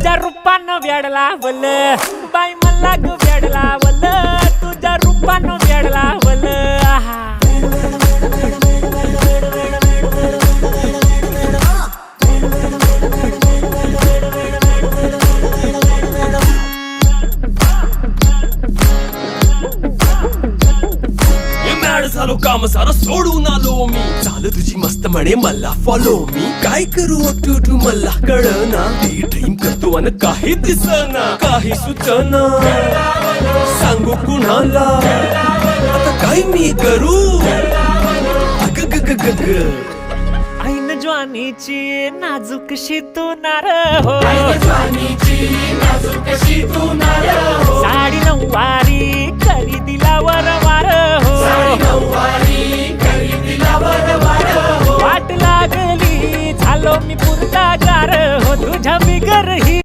तुझ्या रूपानं वेड लावल बाई मला ग वेड लावल तुझ्या रूपानं वेड लावल आहा झालो काम सारं सोडून आलो मी चाल तुझी मस्त म्हणे मला फॉलो मी काय करू टू मला कळना ती ड्रीम करतो अन काही दिसना काही सुचना सांगू कुणाला आता काय मी करू अग ग ग ग ग ऐन ज्वानीची नाजूकशी तू नार हो साडी नऊवारी करी दिला वरवार हो वाट लागली झालो मी पुरता गार हो तुझ्या बिगर ही